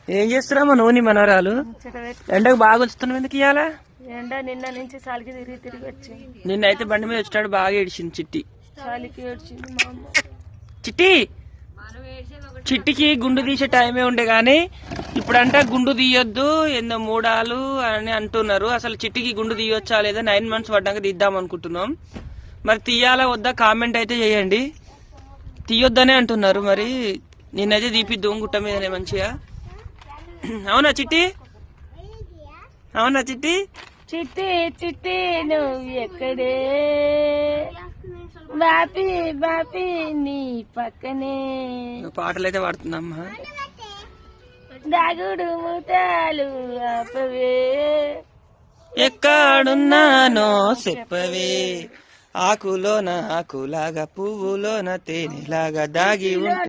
ఏం చేస్తున్నామా నువ్వు నీ మనవరాలు? ఎండకు బాగా వస్తున్నావు, ఎందుకు ఇయ్యాల? ఎండ నిన్న నుంచి చలికి తిరిగి వచ్చి నిన్నైతే బండి మీద వచ్చాడు, బాగా ఏడిచింది చిట్టి. చలికి ఏడ్చింది మా అమ్మ. చిట్టికి గుండు తీసే టైమే ఉండే గానీ ఇప్పుడంట గుండు తీయొద్దు, ఎన్నో మూడాలు అని అంటున్నారు. అసలు చిట్టికి గుండు తీయొచ్చా లేదా 9 months పడ్డాక తీద్దాం అనుకుంటున్నాం. మరి తీయాలా వద్దా కామెంట్ అయితే చేయండి. తీయొద్దనే అంటున్నారు, మరి నిన్నైతే తీపిద్దాం గుట్ట మీదనే మంచిగా. అవునా చిట్టి? అవునా చిట్టి? చిట్టి చిట్టి నువ్వు ఎక్కడే, బాపి బాపి నీ పక్కనే పాటలు అయితే పాడుతుందమ్మా. దాగుడు మూతాలు ఆపవే, ఎక్కడున్నానో చెప్పవే, ఆకులోన ఆకులాగా పువ్వులోన తేనెలాగా దాగి